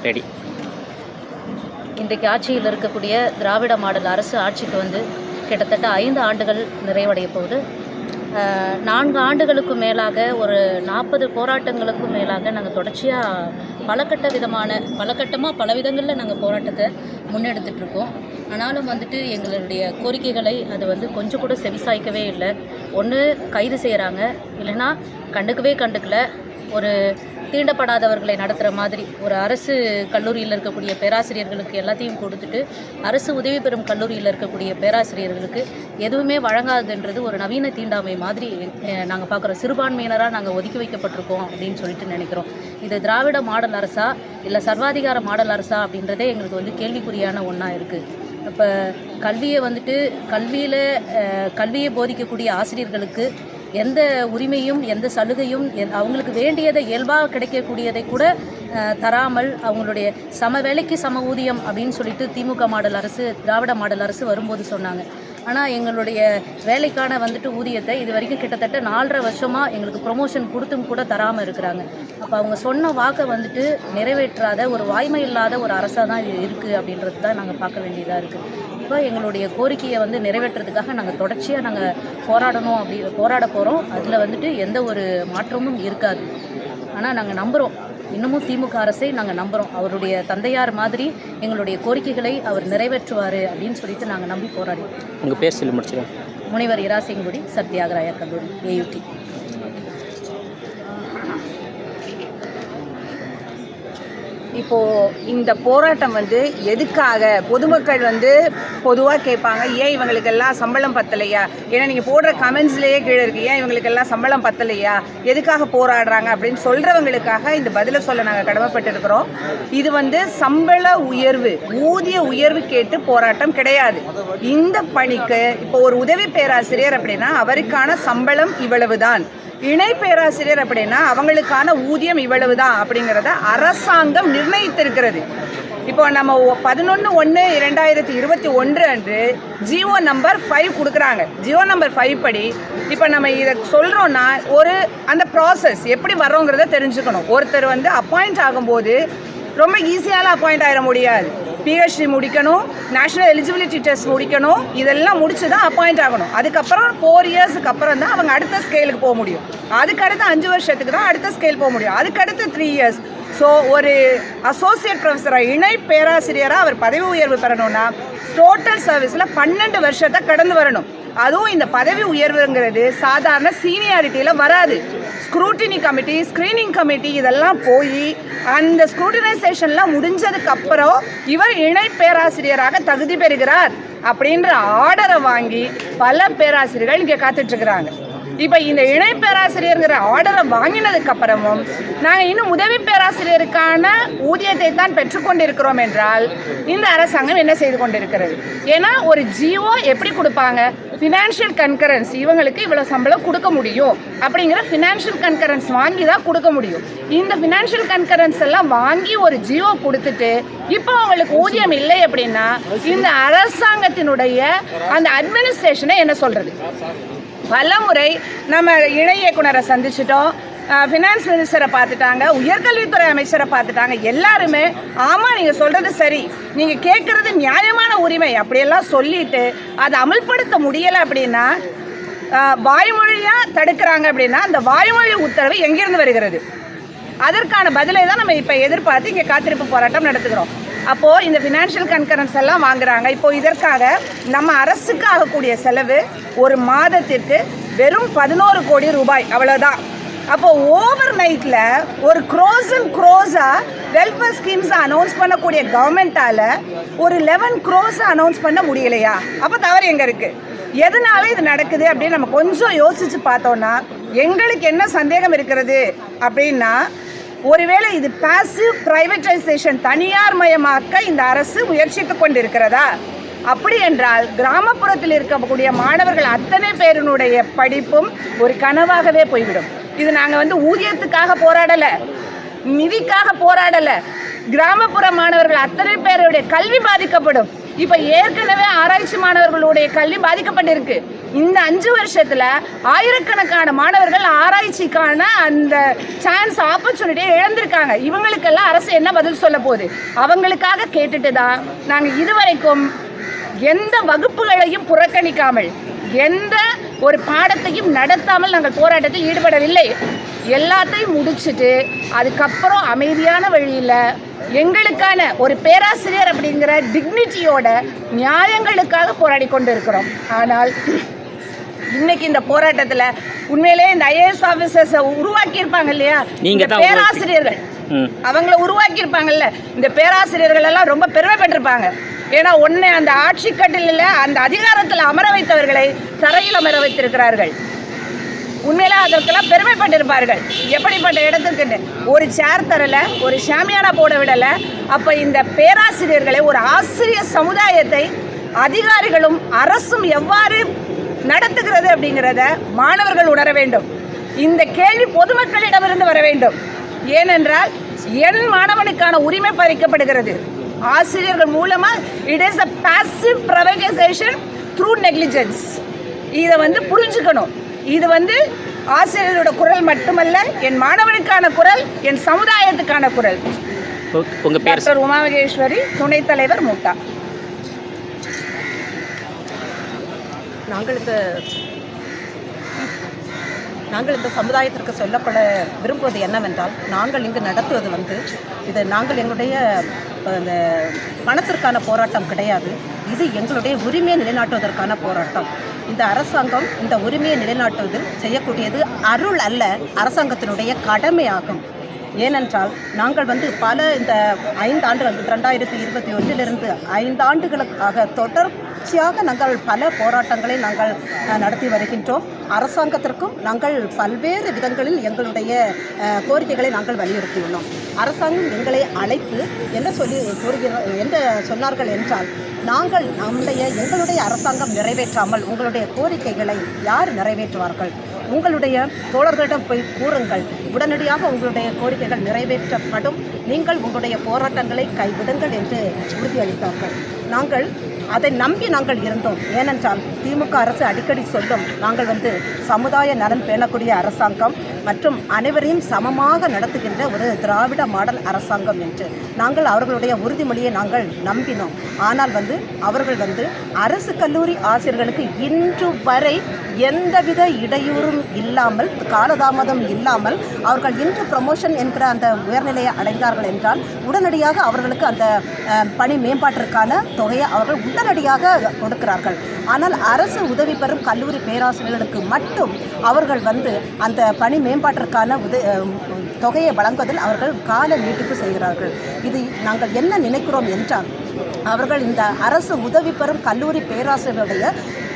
Ready. இன்றைக்கு ஆட்சியில் இருக்கக்கூடிய திராவிட மாடல் அரசு ஆட்சிக்கு வந்து கிட்டத்தட்ட 5 ஆண்டுகள் நிறைவடைய போகுது. 4 ஆண்டுகளுக்கு மேலாக ஒரு 40 போராட்டங்களுக்கும் மேலாக நாங்கள் தொடர்ச்சியாக பல விதங்களில் நாங்கள் போராட்டத்தை முன்னெடுத்துட்ருக்கோம். ஆனாலும் வந்துட்டு எங்களுடைய கோரிக்கைகளை அது வந்து கொஞ்சம் கூட செவிசாய்க்கவே இல்லை. ஒன்று கைது செய்கிறாங்க, இல்லைன்னா கண்டுக்கல. ஒரு தீண்டப்படாதவர்களை நடத்துகிற மாதிரி ஒரு அரசு கல்லூரியில் இருக்கக்கூடிய பேராசிரியர்களுக்கு எல்லாத்தையும் கொடுத்துட்டு அரசு உதவி பெறும் கல்லூரியில் இருக்கக்கூடிய பேராசிரியர்களுக்கு எதுவுமே வழங்காதுன்றது ஒரு நவீன தீண்டாமை மாதிரி நாங்கள் பார்க்குறோம். சிறுபான்மையினராக நாங்கள் ஒதுக்கி வைக்கப்பட்டிருக்கோம் அப்படின்னு சொல்லிட்டு நினைக்கிறோம். இது திராவிட மாடல் அரசா இல்லை சர்வாதிகார மாடல் அரசா அப்படின்றதே எங்களுக்கு வந்து கேள்விக்குறியான ஒன்றா இருக்குது. இப்போ கல்வியை போதிக்கக்கூடிய ஆசிரியர்களுக்கு எந்த உரிமையும் எந்த சலுகையும் அவங்களுக்கு வேண்டியதை இயல்பாக கிடைக்கக்கூடியதை கூட தராமல் அவங்களுடைய சம வேலைக்கு சம ஊதியம் அப்படின்னு சொல்லிட்டு திமுக மாடல் அரசு திராவிட மாடல் அரசு வரும்போது சொன்னாங்க. ஆனால் எங்களுடைய வேலைக்கான வந்துட்டு ஊதியத்தை இது வரைக்கும் கிட்டத்தட்ட 4.5 வருஷமாக எங்களுக்கு ப்ரொமோஷன் கொடுத்தும் கூட தராமல் இருக்கிறாங்க. அப்போ அவங்க சொன்ன வாக்கை வந்துட்டு நிறைவேற்றாத ஒரு வாய்மை இல்லாத ஒரு அரசாக தான் இது இருக்குது அப்படின்றது தான் நாங்கள் பார்க்க வேண்டியதாக இருக்குது. இப்போ எங்களுடைய கோரிக்கையை வந்து நிறைவேற்றுறதுக்காக நாங்கள் தொடர்ச்சியாக போராட போகிறோம். அதில் வந்துட்டு எந்த ஒரு மாற்றமும் இருக்காது. ஆனால் நாங்கள் நம்புகிறோம், இன்னமும் திமுக அரசை நாங்கள் நம்புகிறோம். அவருடைய தந்தையார் மாதிரி எங்களுடைய கோரிக்கைகளை அவர் நிறைவேற்றுவார் அப்படின்னு சொல்லிட்டு நாங்கள் நம்பி போராடுவோம். உங்கள் பேர் சொல்லி முடிச்சுக்கோங்க. முனைவர் இராசிங்குடி, சத்யாகிரக கல்லூரி, AUT. இப்போது இந்த போராட்டம் வந்து எதுக்காக பொதுமக்கள் வந்து பொதுவாக கேட்பாங்க, ஏன் இவங்களுக்கெல்லாம் சம்பளம் பத்தலையா? ஏன்னா நீங்கள் போடுற கமெண்ட்ஸ்லேயே கீழே இருக்குது, ஏன் இவங்களுக்கெல்லாம் சம்பளம் பத்தலையா, எதுக்காக போராடுறாங்க அப்படின்னு சொல்கிறவங்களுக்காக இந்த பதிலை சொல்ல நாங்கள் கடமைப்பட்டிருக்கிறோம். இது வந்து சம்பள உயர்வு, ஊதிய உயர்வு கேட்டு போராட்டம் கிடையாது. இந்த பணிக்கு இப்போ ஒரு உதவி பேராசிரியர் அப்படின்னா அவருக்கான சம்பளம் இவ்வளவுதான், இணை பேராசிரியர் அப்படின்னா அவங்களுக்கான ஊதியம் இவ்வளவு தான் அப்படிங்கிறத அரசாங்கம் நிர்ணயித்திருக்கிறது. இப்போ நம்ம 11/1/2021 அன்று ஜிஓ நம்பர் 5 கொடுக்குறாங்க. ஜிஓ நம்பர் 5 படி இப்போ நம்ம இதை சொல்கிறோன்னா அந்த ப்ராசஸ் எப்படி வர்றோங்கிறத தெரிஞ்சுக்கணும். ஒருத்தர் வந்து அப்பாயிண்ட் ஆகும்போது ரொம்ப ஈஸியால் அப்பாயிண்ட் ஆகிட முடியாது. PhD முடிக்கணும், நேஷ்னல் எலிஜிபிலிட்டி டெஸ்ட் முடிக்கணும், இதெல்லாம் முடிச்சு தான் அப்பாயிண்ட் ஆகணும். அதுக்கப்புறம் 4 இயர்ஸுக்கு அப்புறம் தான் அவங்க அடுத்த ஸ்கேலுக்கு போக முடியும். அதுக்கடுத்து 5 வருஷத்துக்கு தான் அடுத்த ஸ்கேல் போக முடியும். அதுக்கடுத்து 3 இயர்ஸ். ஸோ ஒரு அசோசியேட் ப்ரொஃபஸராக இணை பேராசிரியராக அவர் பதவி உயர்வு பெறணும்னா டோட்டல் சர்வீஸில் 12 வருஷத்தை கடந்து வரணும். அதுவும் இந்த பதவி உயர்வுங்கிறது சாதாரண சீனியாரிட்டியில் வராது. ஸ்க்ரூட்டினி கமிட்டி, ஸ்க்ரீனிங் கமிட்டி இதெல்லாம் போய் அந்த ஸ்க்ரூட்டினைசேஷன்லாம் முடிஞ்சதுக்கப்புறம் இவர் இணை பேராசிரியராக தகுதி பெறுகிறார் அப்படின்ற ஆர்டரை வாங்கி பல பேராசிரியர்கள் இங்கே காத்துட்ருக்குறாங்க. இப்போ இந்த இணை பேராசிரியருங்கிற ஆர்டரை வாங்கினதுக்கப்புறமும் நாங்கள் இன்னும் உதவி பேராசிரியருக்கான ஊதியத்தை தான் பெற்றுக்கொண்டிருக்கிறோம் என்றால் இந்த அரசாங்கம் என்ன செய்து கொண்டிருக்கிறது? ஏன்னா ஒரு ஜிஓ எப்படி கொடுப்பாங்க? ஃபினான்ஷியல் கன்கரன்ஸ், இவங்களுக்கு இவ்வளோ சம்பளம் கொடுக்க முடியும் அப்படிங்கிற ஃபினான்ஷியல் கன்கரன்ஸ் வாங்கி தான் கொடுக்க முடியும். இந்த ஃபினான்ஷியல் கன்கரன்ஸ் எல்லாம் வாங்கி ஒரு ஜிஓ கொடுத்துட்டு இப்போ அவங்களுக்கு ஊதியம் இல்லை அப்படின்னா இந்த அரசாங்கத்தினுடைய அந்த அட்மினிஸ்ட்ரேஷனை என்ன சொல்கிறது? பல முறை நம்ம இணை இயக்குனரை சந்திச்சிட்டோம், ஃபினான்ஸ் மினிஸ்டரை பார்த்துட்டாங்க, உயர்கல்வித்துறை அமைச்சரை பார்த்துட்டாங்க. எல்லாருமே ஆமாம் நீங்கள் சொல்கிறது சரி, நீங்கள் கேட்குறது நியாயமான உரிமை அப்படியெல்லாம் சொல்லிட்டு அதை அமல்படுத்த முடியலை அப்படின்னா வாய்மொழியாக தடுக்கிறாங்க. அப்படின்னா அந்த வாய்மொழி உத்தரவு எங்கேருந்து வருகிறது? அதற்கான பதிலை தான் நம்ம இப்போ எதிர்பார்த்து இங்கே காத்திருப்பு போராட்டம் நடத்துகிறோம். அப்போது இந்த ஃபினான்ஷியல் கன்கரன்ஸ் எல்லாம் வாங்குறாங்க. இப்போது இதற்காக நம்ம அரசுக்கு ஆகக்கூடிய செலவு ஒரு மாதத்திற்கு வெறும் 11 கோடி ரூபாய், அவ்வளோதான். அப்போது ஓவர் நைட்டில் ஒரு க்ரோஸாக வெல்ஃபேர் ஸ்கீம்ஸை அனௌன்ஸ் பண்ணக்கூடிய கவர்மெண்ட்டால் ஒரு 11 crores அனௌன்ஸ் பண்ண முடியலையா? அப்போ தவறு எங்கே இருக்குது? எதனால இது நடக்குது அப்படின்னு நம்ம கொஞ்சம் யோசித்து பார்த்தோன்னா எங்களுக்கு என்ன சந்தேகம் இருக்கிறது அப்படின்னா, ஒருவேளை இது பாசிவ் பிரைவேட்டைசேஷன், தனியார் மயமாக்க இந்த அரசு முயற்சித்து கொண்டிருக்கிறதா? அப்படி என்றால் கிராமப்புறத்தில் இருக்கக்கூடிய மாணவர்கள் அத்தனை பேருனுடைய படிப்பும் ஒரு கனவாகவே போய்விடும். இது நாங்கள் ஊதியத்துக்காக போராடலை, நிதிக்காக போராடலை. கிராமப்புற மாணவர்கள் அத்தனை பேருடைய கல்வி பாதிக்கப்படும். இப்போ ஏற்கனவே ஆராய்ச்சி மாணவர்களுடைய கல்வி பாதிக்கப்பட்டிருக்கு. இந்த 5 வருஷத்துல ஆயிரக்கணக்கான மாணவர்கள் ஆராய்ச்சிக்கான அந்த சான்ஸ் ஆப்பர்ச்சுனிட்டியை இழந்திருக்காங்க. இவங்களுக்கெல்லாம் அரசு என்ன பதில் சொல்ல போகுது? அவங்களுக்காக கேட்டுட்டு தான் நாங்கள் இதுவரைக்கும் எந்த வகுப்புகளையும் புறக்கணிக்காமல் எந்த ஒரு பாடத்தையும் நடத்தாமல் நாங்கள் போராட்டத்தில் ஈடுபடவில்லை. எல்லாத்தையும் முடிச்சுட்டு அதுக்கப்புறம் அமைதியான வழியில் எங்களுக்கான ஒரு பேராசிரியர் அப்படிங்கிற டிக்னிட்டியோட நியாயங்களுக்காக போராடி கொண்டு இருக்கிறோம். ஆனால் இன்னைக்கு இந்த போராட்டத்தில் உண்மையிலே இந்த ஐஏஎஸ் ஆஃபீஸர்ஸை உருவாக்கியிருப்பாங்க இல்லையா, இந்த பேராசிரியர்கள் அவங்கள உருவாக்கியிருப்பாங்கல்ல, இந்த பேராசிரியர்கள் எல்லாம் ரொம்ப பெருமைப்பட்டிருப்பாங்க. ஏன்னா ஒன்று அந்த ஆட்சி கட்டிலில் அந்த அதிகாரத்தில் அமர வைத்தவர்களை தரையில் அமர வைத்திருக்கிறார்கள். உண்மையில அதற்கெல்லாம் பெருமைப்பட்டிருப்பார்கள். எப்படிப்பட்ட இடத்துக்கு ஒரு சேர் தரல, ஒரு ஷாமியானா போட விடலை. அப்போ இந்த பேராசிரியர்களை, ஒரு ஆசிரியர் சமுதாயத்தை அதிகாரிகளும் அரசும் எவ்வாறு நடத்துகிறது அப்படிங்கிறத மாணவர்கள் உணர வேண்டும். இந்த கேள்வி பொதுமக்களிடமிருந்து வர வேண்டும். ஏனென்றால் என் மாணவனுக்கான உரிமை பறிக்கப்படுகிறது ஆசிரியர்கள் மூலமா. It is a passive privatisation through negligence. இதை புரிஞ்சுக்கணும். இது ஆசிரியரோட குரல் மட்டுமல்ல, என் மாணவனுக்கான குரல், என் சமுதாயத்துக்கான குரல். உங்க பேர்? டாக்டர் உமா மகேஸ்வரி, துணைத் தலைவர் மூட்டா. நாங்கள் இந்த சமுதாயத்திற்கு சொல்லப்பட விரும்புவது என்னவென்றால், நாங்கள் இங்கு நடத்துவது இது நாங்கள் எங்களுடைய இந்த பணத்திற்கான போராட்டம் கிடையாது. இது எங்களுடைய உரிமையை நிலைநாட்டுவதற்கான போராட்டம். இந்த அரசாங்கம் இந்த உரிமையை நிலைநாட்டுவதில் செய்யக்கூடியது அருள் அல்ல, அரசாங்கத்தினுடைய கடமையாகும். ஏனென்றால் நாங்கள் பல இந்த 5 ஆண்டுகள் 2021 5 ஆண்டுகளுக்காக தொடர்ச்சியாக நாங்கள் பல போராட்டங்களை நாங்கள் நடத்தி வருகின்றோம். அரசாங்கத்திற்கும் நாங்கள் பல்வேறு விதங்களில் எங்களுடைய கோரிக்கைகளை நாங்கள் வலியுறுத்தியுள்ளோம். அரசாங்கம் எங்களை அழைத்து என்ன சொன்னார்கள் என்றால், நாங்கள் எங்களுடைய அரசாங்கம் நிறைவேற்றாமல் உங்களுடைய கோரிக்கைகளை யார் நிறைவேற்றுவார்கள்? உங்களுடைய தோழர்களிடம் போய் கூறுங்கள், உடனடியாக உங்களுடைய கோரிக்கைகள் நிறைவேற்றப்படும், நீங்கள் உங்களுடைய போராட்டங்களை கைவிடுங்கள் என்று உறுதியளித்தார்கள். நாங்கள் அதை நம்பி நாங்கள் இருந்தோம். ஏனென்றால் திமுக அரசு அடிக்கடி சொல்லும், நாங்கள் சமுதாய நலன் பேணக்கூடிய அரசாங்கம் மற்றும் அனைவரையும் சமமாக நடத்துகின்ற ஒரு திராவிட மாடல் அரசாங்கம் என்று நாங்கள் அவர்களுடைய உறுதிமொழியை நாங்கள் நம்பினோம். ஆனால் அவர்கள் அரசு கல்லூரி ஆசிரியர்களுக்கு இன்று வரை எந்தவித இடையூறும் இல்லாமல், காலதாமதம் இல்லாமல் அவர்கள் இன்று ப்ரமோஷன் என்கிற அந்த உயர்நிலையை அடைந்தார்கள் என்றால் உடனடியாக அவர்களுக்கு அந்த பணி மேம்பாட்டிற்கான தொகையை அவர்கள் உடனடியாக கொடுக்கிறார்கள். ஆனால் அரசு உதவி பெறும் கல்லூரி பேராசிரியர்களுக்கு மட்டும் அவர்கள் அந்த பணி மேம்பாட்டிற்கான தொகையை வழங்குவதில் அவர்கள் கால நீட்டிப்பு செய்கிறார்கள். இது நாங்கள் என்ன நினைக்கிறோம் என்றால், அவர்கள் இந்த அரசு உதவி பெறும் கல்லூரி பேராசிரியருடைய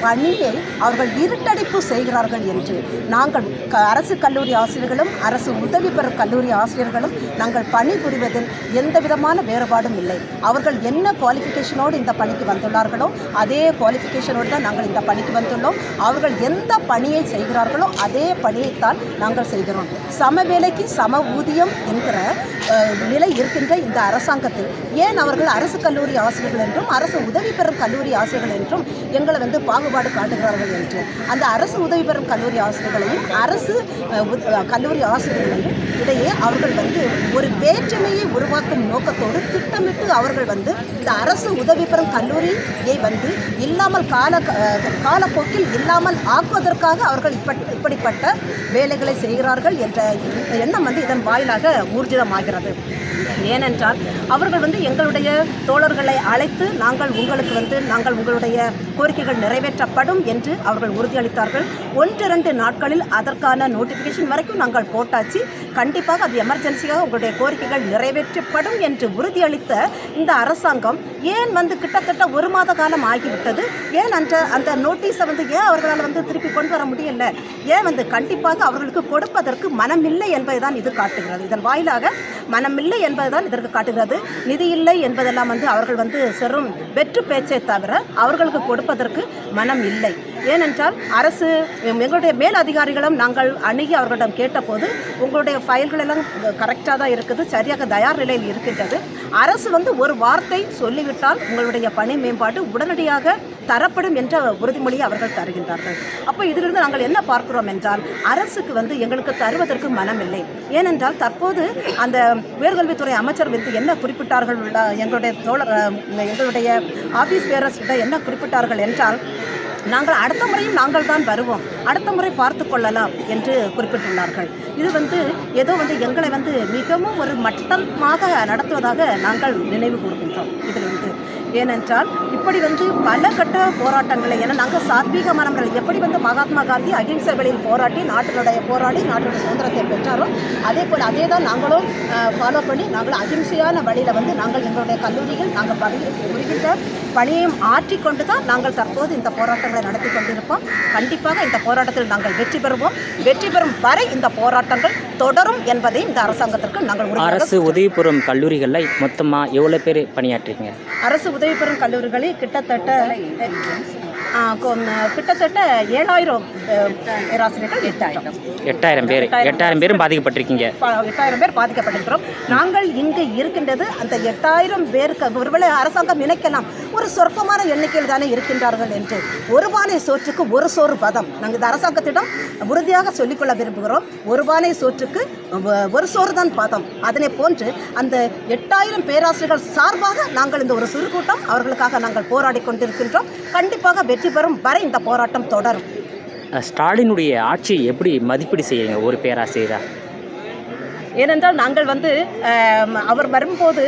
பணியை அவர்கள் இருட்டடிப்பு செய்கிறார்கள் என்று நாங்கள் அரசு கல்லூரி ஆசிரியர்களும் அரசு உதவி பெறும் கல்லூரி ஆசிரியர்களும் நாங்கள் பணிபுரிவதில் எந்த விதமான வேறுபாடும் இல்லை. அவர்கள் என்ன குவாலிஃபிகேஷனோடு இந்த பணிக்கு வந்துள்ளார்களோ அதே குவாலிஃபிகேஷனோடு தான் நாங்கள் இந்த பணிக்கு வந்துள்ளோம். அவர்கள் எந்த பணியை செய்கிறார்களோ அதே பணியைத்தான் நாங்கள் செய்கிறோம். சம வேலைக்கு சம ஊதியம் என்கிற நிலை இருக்கின்ற இந்த அரசாங்கத்தில் ஏன் அவர்கள் அரசு கல்லூரி ஆசிரியர்கள் என்றும் அரசு உதவி பெறும் கல்லூரி ஆசிரியர்கள் என்றும் எங்களை பாகுபாடு காட்டுகிறார்கள் என்று அந்த அரசு உதவி பெறும் கல்லூரி ஆசிரியர்களையும் அரசு கல்லூரி ஆசிரியர்களையும் இடையே அவர்கள் ஒரு வேற்றுமையை உருவாக்கும் நோக்கத்தோடு திட்டமிட்டு அவர்கள் இந்த அரசு உதவி பெறும் கல்லூரியை இல்லாமல் காலப்போக்கில் இல்லாமல் ஆக்குவதற்காக அவர்கள் இப்படிப்பட்ட வேலைகளை செய்கிறார்கள் என்ற எண்ணம் இதன் வாயிலாக ஊர்ஜிதமாகிறது. ஏனென்றால் அவர்கள் எங்களுடைய தோழர்களை அழைத்து நாங்கள் உங்களுடைய கோரிக்கைகள் நிறைவேற்றப்படும் என்று அவர்கள் உறுதியளித்தார்கள். 1-2 நாட்களில் அதற்கான நோட்டிஃபிகேஷன் வரைக்கும் நாங்கள் போட்டாச்சு. கண்டிப்பாக அது எமர்ஜென்சியாக உங்களுடைய கோரிக்கைகள் நிறைவேற்றப்படும் என்று உறுதியளித்த இந்த அரசாங்கம் ஏன் கிட்டத்தட்ட 1 மாத காலம் ஆகிவிட்டது? ஏன் அந்த நோட்டீஸை ஏன் அவர்களால் திருப்பி கொண்டு வர முடியல? ஏன் கண்டிப்பாக அவர்களுக்கு கொடுப்பதற்கு மனமில்லை என்பதுதான் இது காட்டுகிறது. இதன் வாயிலாக மனமில்லை என்பதுதான் இதற்கு காட்டுகிறது. நிதி இல்லை என்பதெல்லாம் அவர்கள் செறும் வெற்று பேச்சை தவிர அவர்களுக்கு கொடுப்பதற்கு மனம் இல்லை. ஏனென்றால் அரசு எங்களுடைய மேல் அதிகாரிகளும் நாங்கள் அணுகி அவர்களிடம் கேட்டபோது உங்களுடைய ஃபைல் ஃபைல்கள் எல்லாம் கரெக்டாக தான் இருக்குது, சரியாக தயார் நிலையில் இருக்கின்றது. அரசு வந்து ஒரு வார்த்தை சொல்லிவிட்டால் உங்களுடைய பணி மேம்பாடு உடனடியாக தரப்படும் என்ற உறுதிமொழியை அவர்கள் தருகின்றார்கள். அப்போ இதிலிருந்து நாங்கள் என்ன பார்க்கிறோம் என்றால், அரசுக்கு வந்து எங்களுக்கு தருவதற்கு மனமில்லை. ஏனென்றால் தற்போது அந்த உயர்கல்வித்துறை அமைச்சர் வந்து என்ன குறிப்பிட்டார்கள், எங்களுடைய எங்களுடைய ஆஃபீஸ் பேரர்ஸ்கிட்ட என்ன குறிப்பிட்டார்கள் என்றால், நாங்கள் அடுத்த முறையும் நாங்கள் தான் வருவோம், அடுத்த முறை பார்த்து கொள்ளலாம் என்று குறிப்பிட்டுள்ளார்கள். இது வந்து ஏதோ வந்து எங்களை வந்து மிகவும் ஒரு மட்டமாக நடத்துவதாக நாங்கள் நினைவு கூறுகின்றோம் இதிலிருந்து. ஏனென்றால் இப்படி வந்து பல கட்ட போராட்டங்களை, ஏன்னா நாங்கள் சாத்வீகமானவர்கள், எப்படி வந்து மகாத்மா காந்தி அகிம்சை வழியில் போராடி நாட்டினுடைய சுதந்திரத்தை பெற்றாரோ அதே போல் அதே தான் நாங்களும் ஃபாலோ பண்ணி நாங்கள் அகிம்சையான வழியில் வந்து நாங்கள் எங்களுடைய கல்லூரிகள் நாங்கள் புரிகின்ற பணியையும் ஆற்றிக்கொண்டு தான் நாங்கள் தற்போது இந்த போராட்டங்களை நடத்தி கொண்டிருப்போம். கண்டிப்பாக இந்த போராட்டத்தில் நாங்கள் வெற்றி பெறுவோம். வெற்றி பெறும் வரை இந்த போராட்டங்கள் தொடரும் என்பதை இந்த அரசாங்கத்திற்கு நாங்கள் அரசு உதவி பெறும் கல்லூரிகளில் மொத்தமாக எவ்வளோ பேர் பணியாற்றுறீங்க? அரசு உதவி பெறும் கல்லூரிகளில் கிட்டத்தட்ட 7000 பேராசிரியர்கள். 8000 பேரும் பாதிக்கப்பட்டிருக்கீங்க. 8000 பேர் பாதிக்கப்பட்டிருக்கிறோம். நாங்கள் இங்கு இருக்கின்றது அந்த 8000 பேருக்கு. ஒருவேளை அரசாங்கம் நினைக்கலாம் ஒரு சொற்பமான எண்ணிக்கையில் தானே இருக்கின்றார்கள் என்று. ஒரு பானை சோற்றுக்கு ஒரு சோறு பதம். நாங்கள் இந்த அரசாங்கத்திடம் உறுதியாக சொல்லிக்கொள்ள விரும்புகிறோம். ஒரு பானை சோற்றுக்கு ஒரு சோறு தான் பதம். அதனை போன்று அந்த 8000 பேராசிரியர்கள் சார்பாக நாங்கள் இந்த ஒரு சிறு கூட்டம் அவர்களுக்காக நாங்கள் போராடி கொண்டிருக்கின்றோம். கண்டிப்பாக வெற்றி பெறும் வரை இந்த போராட்டம் தொடரும். ஸ்டாலினுடைய ஆட்சி எப்படி மதிப்பீடு செய்யுங்க ஒரு பேராசிரியரா? ஏனென்றால் நாங்கள் வந்து அவர் வரும்போது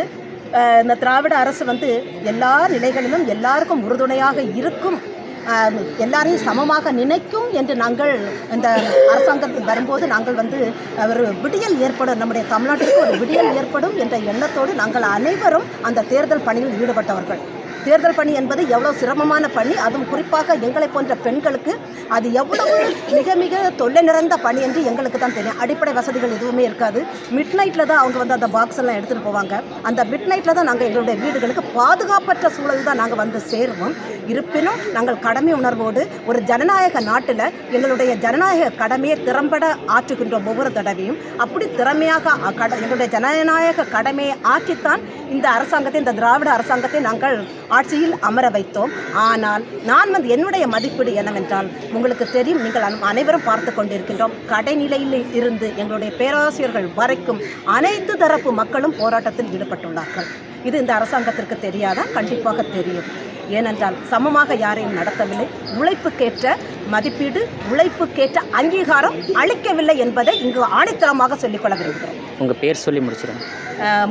இந்த திராவிட அரசு வந்து எல்லா நிலைகளிலும் எல்லாருக்கும் உறுதுணையாக இருக்கும், எல்லாரையும் சமமாக நினைக்கும் என்று நாங்கள் இந்த அரசாங்கத்தில் வரும்போது நாங்கள் வந்து ஒரு விடியல் ஏற்படும், நம்முடைய தமிழ்நாட்டிற்கு ஒரு விடியல் ஏற்படும் என்ற எண்ணத்தோடு நாங்கள் அனைவரும் அந்த தேர்தல் பணியில் ஈடுபட்டவர்கள். தேர்தல் பணி என்பது எவ்வளோ சிரமமான பணி, அதுவும் குறிப்பாக எங்களை போன்ற பெண்களுக்கு அது எவ்வளவு மிக மிக தொல்லை நிறைந்த பணி என்று எங்களுக்கு தான் தெரியும். அடிப்படை வசதிகள் எதுவுமே இருக்காது. மிட் நைட்டில் தான் அவங்க வந்து அந்த பாக்ஸ் எல்லாம் எடுத்துகிட்டு போவாங்க. அந்த மிட் நைட்டில் தான் நாங்கள் எங்களுடைய வீடுகளுக்கு பாதுகாப்பற்ற சூழல் தான் நாங்கள் வந்து சேருவோம். இருப்பினும் நாங்கள் கடமை உணர்வோடு ஒரு ஜனநாயக நாட்டில் எங்களுடைய ஜனநாயக கடமையை திறம்பட ஆற்றுகின்றோம் ஒவ்வொரு தடவையும். அப்படி திறமையாக எங்களுடைய ஜனநாயக கடமையை ஆற்றித்தான் இந்த அரசாங்கத்தை, இந்த திராவிட அரசாங்கத்தை நாங்கள் ஆட்சியில் அமர வைத்தோம். ஆனால் நான் வந்து என்னுடைய மதிப்பீடு என்னவென்றால், உங்களுக்கு தெரியும், நீங்கள் அனைவரும் பார்த்து கொண்டிருக்கின்றோம், கடைநிலையில் இருந்து எங்களுடைய பேராசிரியர்கள் வரைக்கும் அனைத்து தரப்பு மக்களும் போராட்டத்தில் ஈடுபட்டுள்ளார்கள். இது இந்த அரசாங்கத்திற்கு தெரியாதா? கண்டிப்பாக தெரியும். ஏனென்றால் சமமாக யாரையும் நடத்தவில்லை. உழைப்புக்கேற்ற மதிப்பீடு, உழைப்புக்கேற்ற அங்கீகாரம் அளிக்கவில்லை என்பதை இங்கு ஆணித்தரமாக சொல்லிக்கொள்ள விரும்புகிறோம். உங்கள் பேர் சொல்லி முடிச்சிடும்.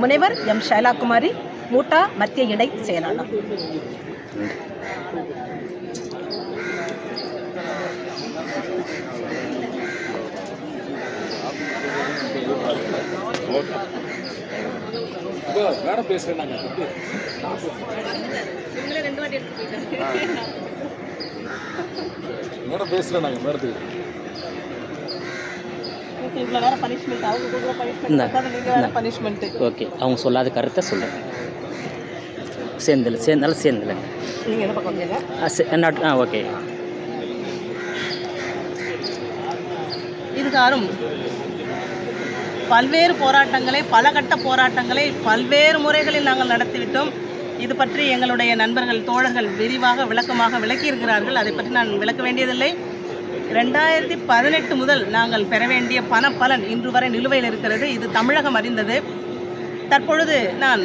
முனைவர் எம் ஷைலாகுமாரி, மூட்டா மத்திய இணை செயலாளர். மேடம் பேசுறேன். மேடம் பேசுறேன். மேடத்துக்கு ஓகே, அவங்க சொல்லாத கருத்தை சொல்லுங்க. சேர்ந்தல ஓகே. இதுகாரும் பல்வேறு போராட்டங்களை, பல கட்ட போராட்டங்களை பல்வேறு முறைகளில் நாங்கள் நடத்திவிட்டோம். இது பற்றி எங்களுடைய நண்பர்கள், தோழர்கள் விரிவாக விளக்கமாக விளக்கியிருக்கிறார்கள். அதை பற்றி நான் விளக்க வேண்டியதில்லை. 2018 முதல் நாங்கள் பெற வேண்டிய பலன் இன்று வரை நிலுவையில் இருக்கிறது. இது தமிழகம் அறிந்தது. தற்பொழுது நான்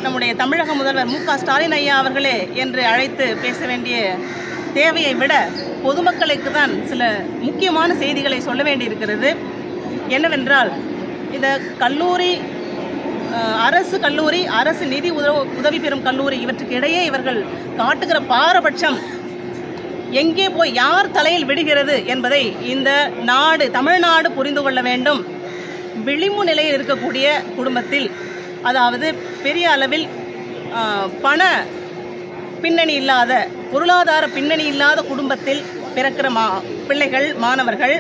நம்முடைய தமிழக முதல்வர் மு.க. ஸ்டாலின் ஐயா அவர்களே என்று அழைத்து பேச வேண்டிய தேவையை விட பொதுமக்களுக்கு தான் சில முக்கியமான செய்திகளை சொல்ல வேண்டியிருக்கிறது. என்னவென்றால், இந்த கல்லூரி, அரசு கல்லூரி, அரசு நிதி உதவி பெறும் கல்லூரி, இவற்றுக்கு இடையே இவர்கள் காட்டுகிற பாரபட்சம் எங்கே போய் யார் தலையில் விடுகிறது என்பதை இந்த நாடு, தமிழ்நாடு புரிந்து கொள்ள வேண்டும். விளிம்பு நிலையில் இருக்கக்கூடிய குடும்பத்தில், அதாவது பெரிய அளவில் பண பின்னணி இல்லாத, பொருளாதார பின்னணி இல்லாத குடும்பத்தில் பிறக்கிற பிள்ளைகள், மாணவர்கள்,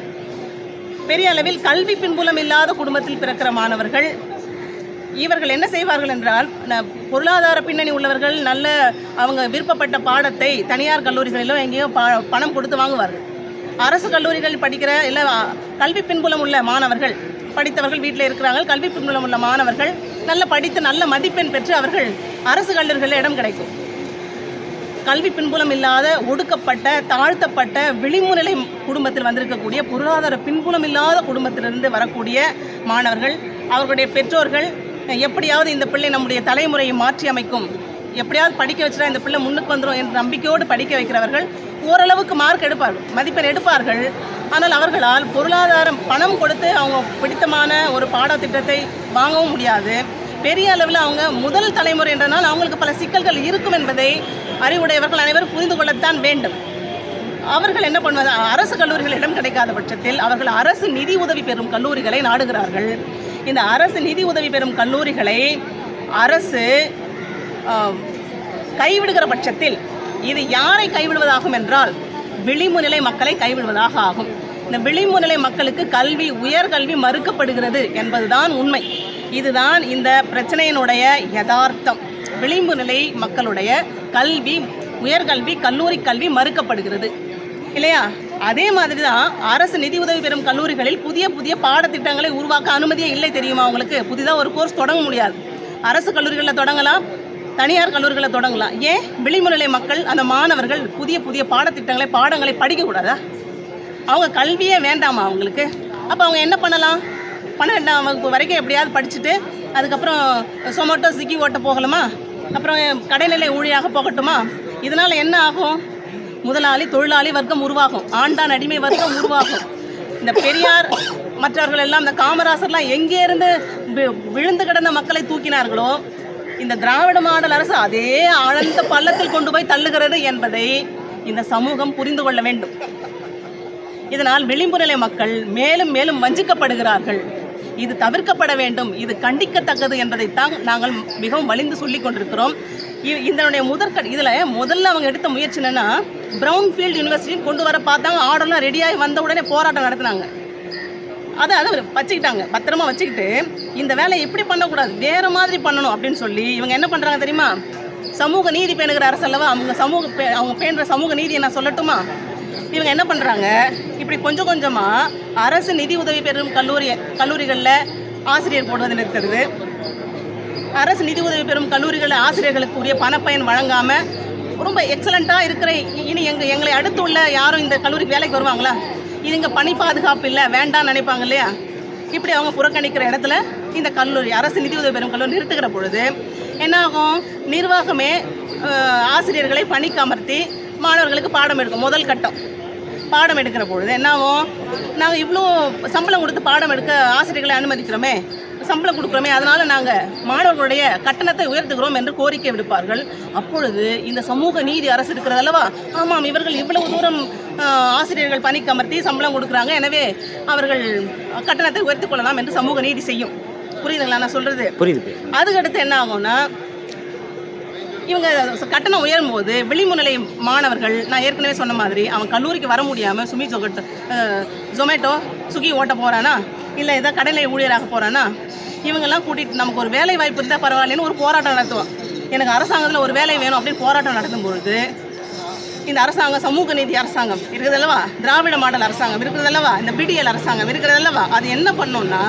பெரிய அளவில் கல்வி பின்புலம் இல்லாத குடும்பத்தில் பிறக்கிற மாணவர்கள், இவர்கள் என்ன செய்வார்கள் என்றால், பொருளாதார பின்னணி உள்ளவர்கள் நல்ல அவங்க விருப்பப்பட்ட பாடத்தை தனியார் கல்லூரிகளிலும் எங்கேயோ பணம் கொடுத்து வாங்குவார்கள். அரசு கல்லூரிகள் படிக்கிற இல்லை கல்வி பின்புலம் உள்ள மாணவர்கள், படித்தவர்கள் வீட்டில் இருக்கிறாங்க, கல்வி பின்புலம் உள்ள மாணவர்கள் நல்ல படித்து நல்ல மதிப்பெண் பெற்று அவர்கள் அரசு கல்லூரிகளில் இடம் கிடைக்கும். கல்வி பின்புலம் இல்லாத, ஒடுக்கப்பட்ட, தாழ்த்தப்பட்ட, விளிம்புநிலை குடும்பத்தில் வந்திருக்கக்கூடிய, பொருளாதார பின்புலம் இல்லாத குடும்பத்திலிருந்து வரக்கூடிய மாணவர்கள், அவர்களுடைய பெற்றோர்கள் எப்படியாவது இந்த பிள்ளை நம்முடைய தலைமுறையை மாற்றி அமைக்கும், எப்படியாவது படிக்க வச்சுட்டா இந்த பிள்ளை முன்னுக்கு வந்துடும் என்ற நம்பிக்கையோடு படிக்க வைக்கிறவர்கள் ஓரளவுக்கு மார்க் எடுப்பார்கள், மதிப்பெண் எடுப்பார்கள். ஆனால் அவர்களால் பொருளாதாரம் பணம் கொடுத்து அவங்க பிடித்தமான ஒரு பாடத்திட்டத்தை வாங்கவும் முடியாது. பெரிய அளவில் அவங்க முதல் தலைமுறை என்றனால் அவங்களுக்கு பல சிக்கல்கள் இருக்கும் என்பதை அறிவுடையவர்கள் அனைவரும் புரிந்து கொள்ளத்தான் வேண்டும். அவர்கள் என்ன பண்ணுவது, அரசு கல்லூரிகள் இடம் கிடைக்காத பட்சத்தில் அவர்கள் அரசு நிதி உதவி பெறும் கல்லூரிகளை நாடுகிறார்கள். இந்த அரசு நிதி உதவி பெறும் கல்லூரிகளை அரசு கைவிடுகிற பட்சத்தில் இது யாரை கைவிடுவதாகும் என்றால் விளிம்பு நிலை மக்களை கைவிடுவதாக ஆகும். இந்த விளிம்பு நிலை மக்களுக்கு கல்வி, உயர்கல்வி மறுக்கப்படுகிறது என்பதுதான் உண்மை. இதுதான் இந்த பிரச்சனையினுடைய யதார்த்தம். விளிம்பு நிலை மக்களுடைய கல்வி, உயர்கல்வி, கல்லூரி கல்வி மறுக்கப்படுகிறது இல்லையா? அதே மாதிரி தான் அரசு நிதி உதவி பெறும் கல்லூரிகளில் புதிய புதிய பாடத்திட்டங்களை உருவாக்க அனுமதியே இல்லை. தெரியுமா உங்களுக்கு? புதிதாக ஒரு கோர்ஸ் தொடங்க முடியாது. அரசு கல்லூரிகளில் தொடங்கலாம், தனியார் கல்லூரிகளை தொடங்கலாம். ஏன்? விளிம்பு நிலை மக்கள், அந்த மாணவர்கள் புதிய புதிய பாடங்களை படிக்கக்கூடாதா? அவங்க கல்வியே வேண்டாமா அவங்களுக்கு? அப்போ அவங்க என்ன பண்ணலாம்? 12ஆம் வகுப்பு வரைக்கும் எப்படியாவது படிச்சுட்டு அதுக்கப்புறம் சொமேட்டோ, ஸ்விக்கி ஓட்ட போகலாமா? அப்புறம் கடைநிலை ஊழியாக போகட்டுமா? இதனால் என்ன ஆகும்? முதலாளி தொழிலாளி வர்க்கம் உருவாகும், ஆண்டான் அடிமை வர்க்கம் உருவாகும். இந்த பெரியார் மற்றவர்கள் எல்லாம், இந்த காமராசர்லாம் எங்கே இருந்து விழுந்து கிடந்த மக்களை தூக்கினார்களோ, இந்த திராவிட மாடல் அரசு அதே ஆழ்ந்த பள்ளத்தில் கொண்டு போய் தள்ளுகிறது என்பதை இந்த சமூகம் புரிந்து கொள்ள வேண்டும். இதனால் விளிம்பு நிலை மக்கள் மேலும் மேலும் வஞ்சிக்கப்படுகிறார்கள். இது தவிர்க்கப்பட வேண்டும், இது கண்டிக்கத்தக்கது என்பதைத்தான் நாங்கள் மிகவும் வலிந்து சொல்லி கொண்டிருக்கிறோம். இதனுடைய முதல்ல அவங்க எடுத்த முயற்சி என்னன்னா, பிரவுன்ஃபீல்டு யூனிவர்சிட்டி கொண்டு வர பார்த்தாங்க. ஆர்டர்லாம் ரெடியாகி வந்த உடனே போராட்டம் நடத்தினாங்க. அதை வச்சுக்கிட்டாங்க, பத்திரமா வச்சுக்கிட்டு இந்த வேலையை எப்படி பண்ணக்கூடாது, வேறு மாதிரி பண்ணணும் அப்படின்னு சொல்லி இவங்க என்ன பண்ணுறாங்க தெரியுமா? சமூக நீதி பேணுகிற அரசு அல்லவா அவங்க பேணுற சமூக நீதியை நான் சொல்லட்டுமா? இவங்க என்ன பண்ணுறாங்க, இப்படி கொஞ்சம் கொஞ்சமாக அரசு நிதி உதவி பெறும் கல்லூரிகளில் ஆசிரியர் போடுவது நிறுத்துறது, அரசு நிதி உதவி பெறும் கல்லூரிகளில் ஆசிரியர்களுக்கு உரிய பணப்பயன் வழங்காமல் ரொம்ப எக்ஸலண்ட்டாக இருக்கிற, இனி எங்களை அடுத்துள்ள யாரும் இந்த கல்லூரிக்கு வேலைக்கு வருவாங்களா? இது இங்கே பணி பாதுகாப்பு இல்லை, வேண்டான்னு நினைப்பாங்க இல்லையா? இப்படி அவங்க புறக்கணிக்கிற இடத்துல இந்த கல்லூரி, அரசு நிதி உதவி பெறும் கல்லூரி நிறுத்துகிற பொழுது என்ன ஆகும்? நிர்வாகமே ஆசிரியர்களை பணிக்கு அமர்த்தி மாணவர்களுக்கு பாடம் எடுக்கும். முதல் கட்டம் பாடம் எடுக்கிற பொழுது என்ன ஆகும்? நாங்கள் இவ்வளோ சம்பளம் கொடுத்து பாடம் எடுக்க ஆசிரியர்களை அனுமதிக்கிறோமே, சம்பளம் கொடுக்குறோமே, அதனால் நாங்கள் மாணவர்களுடைய கட்டணத்தை உயர்த்துகிறோம் என்று கோரிக்கை விடுப்பார்கள். அப்பொழுது இந்த சமூக நீதி அரசு இருக்கிறது அல்லவா, ஆமாம் இவர்கள் இவ்வளவு தூரம் ஆசிரியர்கள் பணிக்கு அமர்த்தி சம்பளம் கொடுக்குறாங்க, எனவே அவர்கள் கட்டணத்தை உயர்த்தி கொள்ளலாம் என்று சமூக நீதி செய்யும். புரியுதுங்களா நான் சொல்கிறது? புரியுது. அதுக்கடுத்து என்ன ஆகும்னா, இவங்க கட்டணம் உயரும் போது விளிம்பு நிலை மாணவர்கள், நான் ஏற்கனவே சொன்ன மாதிரி, அவன் கல்லூரிக்கு வர முடியாமல் ஜொமேட்டோ, ஸ்விக்கி ஓட்ட போகிறானா, இல்லை ஏதோ கடைநிலை ஊழியராக போகிறானா, இவங்கெல்லாம் கூட்டிகிட்டு நமக்கு ஒரு வேலை வாய்ப்பு இருந்தால் பரவாயில்லன்னு ஒரு போராட்டம் நடத்துவோம். எனக்கு அரசாங்கத்தில் ஒரு வேலை வேணும் அப்படின்னு போராட்டம் நடத்தும் பொழுது இந்த அரசாங்கம், சமூக நீதி அரசாங்கம் இருக்கிறதல்லவா, திராவிட மாடல் அரசாங்கம் இருக்கிறதல்லவா, இந்த பிடிஎல் அரசாங்கம் இருக்கிறதல்லவா, அது என்ன பண்ணோம்னா,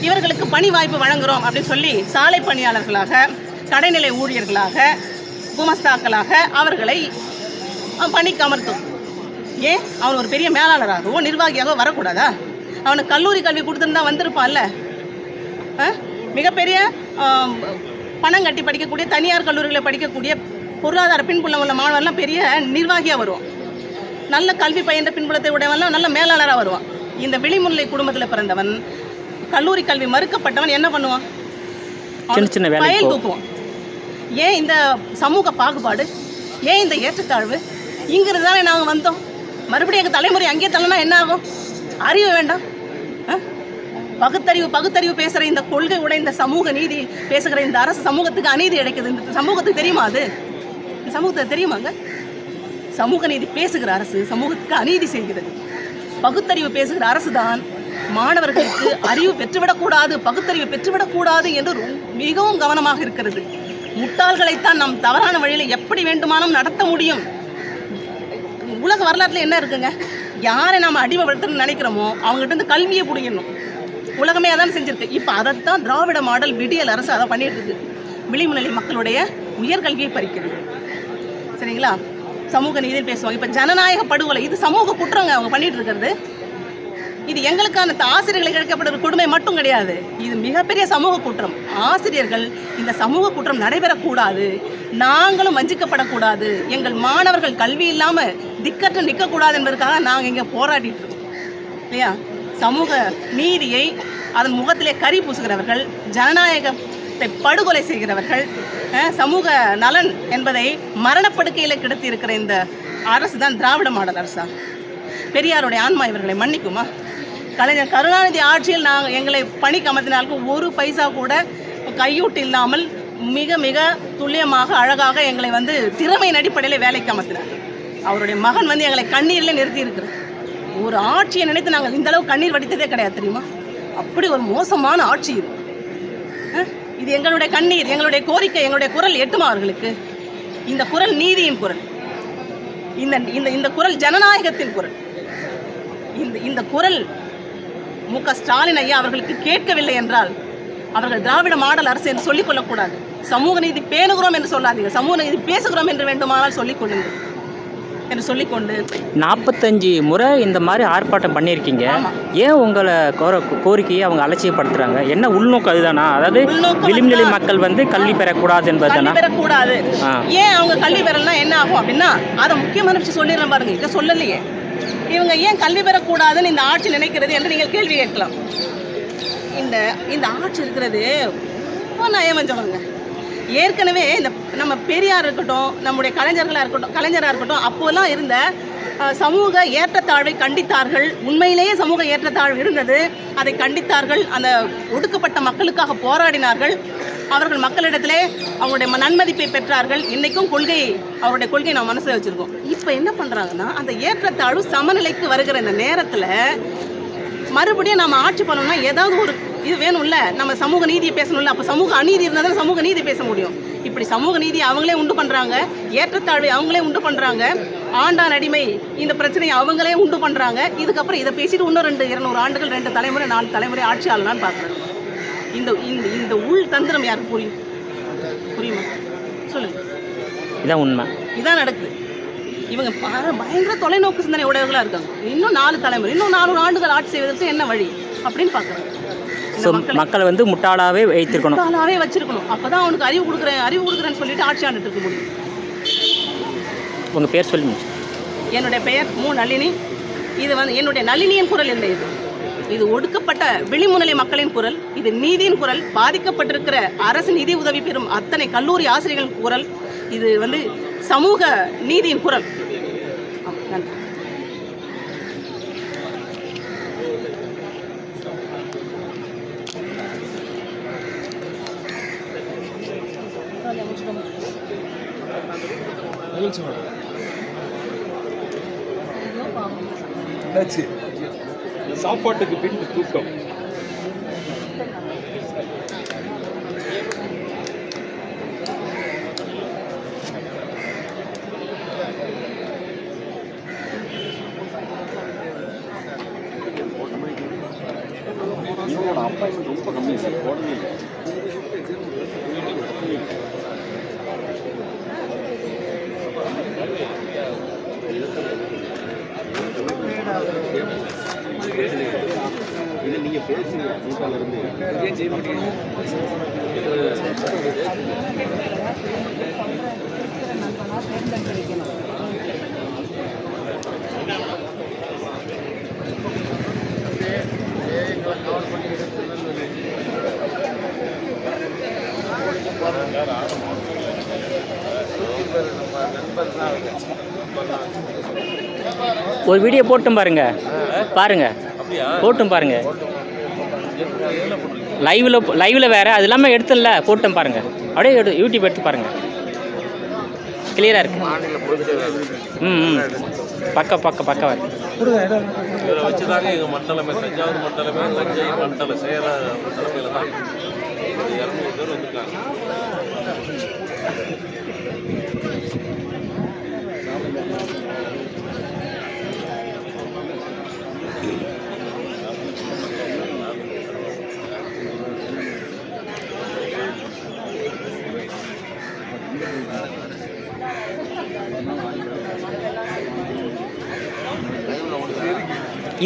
இவர்களுக்கு பணி வாய்ப்பு வழங்குகிறோம் அப்படின்னு சொல்லி சாலை பணியாளர்களாக, கடைநிலை ஊழியர்களாக, குமஸ்தாக்களாக அவர்களை பணிக்கு அமர்த்தும். ஏன்? அவன் ஒரு பெரிய மேலாளராகவோ நிர்வாகியாக வரக்கூடாதா? அவனுக்கு கல்லூரி கல்வி கொடுத்துருந்தா வந்திருப்பான்ல. மிகப்பெரிய பணம் கட்டி படிக்கக்கூடிய தனியார் கல்லூரிகளில் படிக்கக்கூடிய பொருளாதார பின்புலம் உள்ள மாணவர்லாம் பெரிய நிர்வாகியாக வருவான். நல்ல கல்வி பயின்ற பின்புலத்தை உடையவன்லாம் நல்ல மேலாளராக வருவான். இந்த விளிமுல்லை குடும்பத்தில் பிறந்தவன், கல்லூரி கல்வி மறுக்கப்பட்டவன் என்ன பண்ணுவான்? ஃபைல் தூக்குவான். ஏன் இந்த சமூக பாகுபாடு, ஏன் இந்த ஏற்றத்தாழ்வு? இங்கிருந்து தானே நாங்கள் வந்தோம், மறுபடியும் எங்கள் தலைமுறை அங்கேயே தள்ளனா என்ன ஆகும்? அறிவு வேண்டாம், பகுத்தறிவு பேசுகிற இந்த கொள்கை உடைந்த சமூக நீதி பேசுகிற இந்த அரசு சமூகத்துக்கு அநீதி இழைக்குது. இந்த சமூகத்துக்கு தெரியுமா? அது இந்த சமூகத்துக்கு தெரியுமாங்க? சமூக நீதி பேசுகிற அரசு சமூகத்துக்கு அநீதி செய்கிறது. பகுத்தறிவு பேசுகிற அரசு தான் மாணவர்களுக்கு அறிவு பெற்றுவிடக்கூடாது, பகுத்தறிவு பெற்றுவிடக்கூடாது என்று மிகவும் கவனமாக இருக்கிறது. முட்டாள்களைத்தான் நாம் தவறான வழியில் எப்படி வேண்டுமானும் நடத்த முடியும். உலக வரலாற்றில் என்ன இருக்குங்க? யாரை நாம் அடிமைப்படுத்தணும்னு நினைக்கிறோமோ அவங்ககிட்ட இருந்து கல்வியை பிடிக்கணும். உலகமே அதான் செஞ்சுருக்கு. இப்போ அதைத்தான் திராவிட மாடல் விடியல் அரசு அதை பண்ணிட்டு இருக்கு. விளிம்புநிலை மக்களுடைய உயர்கல்வியை பறிக்கிறது. சரிங்களா? சமூக நீதியில் பேசுவாங்க. இப்போ ஜனநாயக படுகொலை, இது சமூக குற்றங்க அவங்க பண்ணிட்டு இருக்கிறது. இது எங்களுக்கான ஆசிரியர்களுக்கு இழைக்கப்படுற கொடுமை மட்டும் கிடையாது, இது மிகப்பெரிய சமூக குற்றம். ஆசிரியர்கள் இந்த சமூக குற்றம் நடைபெறக்கூடாது, நாங்களும் வஞ்சிக்கப்படக்கூடாது, எங்கள் மாணவர்கள் கல்வி இல்லாமல் திக்கற்று நிற்கக்கூடாது என்பதற்காக நாங்கள் இங்கே போராடிட்டு இருக்கோம் இல்லையா? சமூக நீதியை அதன் முகத்திலே கரி பூசுகிறவர்கள், ஜனநாயகத்தை படுகொலை செய்கிறவர்கள், சமூக நலன் என்பதை மரணப்படுக்கையில் கிடத்தி இருக்கிற இந்த அரசு தான் திராவிட மாடல் அரசா? பெரியாருடைய ஆன்மா இவர்களை மன்னிக்குமா? கலைஞர் கருணாநிதி ஆட்சியில் நாங்கள் எங்களை பணிக்கு அமர்த்தினாலும் ஒரு பைசா கூட கையூட்டு இல்லாமல் மிக மிக துல்லியமாக அழகாக எங்களை வந்து திறமையின் அடிப்படையில் வேலைக்கு அமர்த்தினார். அவருடைய மகன் வந்து எங்களை கண்ணீரில் நிறுத்தி இருக்கிறார். ஒரு ஆட்சியை நினைத்து நாங்கள் இந்த அளவு கண்ணீர் வடித்ததே கிடையாது தெரியுமா? அப்படி ஒரு மோசமான ஆட்சி இது. இது எங்களுடைய கண்ணீர், எங்களுடைய கோரிக்கை, எங்களுடைய குரல் எட்டுமா அவர்களுக்கு? இந்த குரல் நீதியின் குரல், இந்த குரல் ஜனநாயகத்தின் குரல். இந்த குரல் மு.க. ஸ்டாலின் ஐயா அவர்களுக்கு கேட்கவில்லை என்றால் அவர்கள் திராவிட மாடல் அரசு என்று சொல்லிக் கொள்ளக்கூடாது. சமூக நீதி பேணுகிறோம் என்று சொல்லாதீங்க, சமூக நீதி பேசுகிறோம் என்று வேண்டுமானால் சொல்லிக் கொள்ளுங்கள் என்று சொல்லிக்கொண்டு 45 முறை இந்த மாதிரி ஆர்ப்பாட்டம் பண்ணியிருக்கீங்க. ஏன் உங்களை கோரிக்கையை அவங்க அலட்சியப்படுத்துறாங்க? என்ன உள்நோக்கம் அதுதானா? அதாவது விளிம்புநிலை மக்கள் வந்து கல்வி பெறக்கூடாது என்பதுதானா? பெறக்கூடாது. ஏன் அவங்க கல்வி பெறலாம் என்ன ஆகும் அப்படின்னா அதை முக்கியமான விஷயம் சொல்லிடுறேன் பாருங்க. இதை சொல்லலையே இவங்க ஏன் கல்வி பெறக்கூடாதுன்னு இந்த ஆட்சி நினைக்கிறது என்று நீங்கள் கேள்வி கேட்கலாம். இந்த ஆட்சி இருக்கிறது நயமஞ்சவங்க. ஏற்கனவே இந்த நம்ம பெரியார் இருக்கட்டும், நம்முடைய கலைஞராக இருக்கட்டும், அப்போல்லாம் இருந்த சமூக ஏற்றத்தாழ்வை கண்டித்தார்கள். உண்மையிலேயே சமூக ஏற்றத்தாழ்வு இருந்தது, அதை கண்டித்தார்கள். அந்த ஒடுக்கப்பட்ட மக்களுக்காக போராடினார்கள். அவர்கள் மக்களிடத்திலே அவருடைய நன்மதிப்பை பெற்றார்கள். இன்றைக்கும் அவருடைய கொள்கையை நம்ம மனசில் வச்சுருக்கோம். இப்போ என்ன பண்ணுறாங்கன்னா அந்த ஏற்றத்தாழ்வு சமநிலைக்கு வருகிற இந்த நேரத்தில் மறுபடியும் நம்ம ஆட்சி பண்ணணும்னா ஏதாவது ஒரு இது வேணும்ல, நம்ம சமூக நீதியை பேசணும்ல. அப்போ சமூக அநீதி இருந்தால் தான் சமூக நீதி பேச முடியும். இப்படி சமூக நீதியை அவங்களே உண்டு பண்ணுறாங்க, ஏற்றத்தாழ்வை அவங்களே உண்டு பண்ணுறாங்க, ஆண்டான் அடிமை இந்த பிரச்சனையை அவங்களே உண்டு பண்ணுறாங்க. இதுக்கப்புறம் இதை பேசிட்டு இன்னும் 200 ஆண்டுகள் 2 தலைமுறை 4 தலைமுறை ஆட்சி ஆளலான்னு பார்க்குறாங்க. இந்த உள் தந்திரம் யாருக்கு புரியுமா? சொல்லுங்க. இதான் உண்மை, இதான் நடக்குது. இவங்க பயங்கர தொலைநோக்கு சிந்தனை உடையவர்களாக இருக்காங்க. இன்னும் 4 தலைமுறை, இன்னும் 400 ஆண்டுகள் ஆட்சி செய்வதற்கு என்ன வழி அப்படின்னு பார்க்குறாங்க. மக்களை வந்து முட்டாளாவே வைத்திருக்கணும், முட்டாளாவே வச்சிருக்கணும். அப்பதான் அவனுக்கு அறிவு கொடுக்குறேன்னு சொல்லிட்டு ஆட்சி ஆண்டுட்டு இருக்க முடியும். உங்க பேர் சொல்லுங்க. என்னுடைய பெயர் மு. நளினி. இது வந்து என்னுடைய நளினியின் குரல் இல்லை. இது ஒடுக்கப்பட்ட விளிம்புநிலை மக்களின் குரல், இது நீதியின் குரல், பாதிக்கப்பட்டிருக்கிற அரசு நிதி உதவி பெறும் அத்தனை கல்லூரி ஆசிரியர்களின் குரல், இது வந்து சமூக நீதியின் குரல். நன்றி. சாப்பாட்டுக்கு பின் தூக்கம். அப்பாயின்மெண்ட் ரொம்ப கம்மி சார், உடனே இது நீங்கள் பேசுங்க. இருந்து ஒரு வீடியோ போட்டும் பாருங்க, போட்டும் பாருங்க. லைவ்ல வேற, அது இல்லாமல் எடுத்துல போட்டும் பாருங்க. அப்படியே யூடியூப் எடுத்து பாருங்க, கிளியரா இருக்கு. பக்கம் இருக்கு. இதில் வச்சுதாங்க எங்கள் மண்டலமே, தஞ்சாவூர் மண்டலமே, தஞ்சை மண்டல சேர தலைமையில் தான் 200 பேர் வந்துருக்காங்க.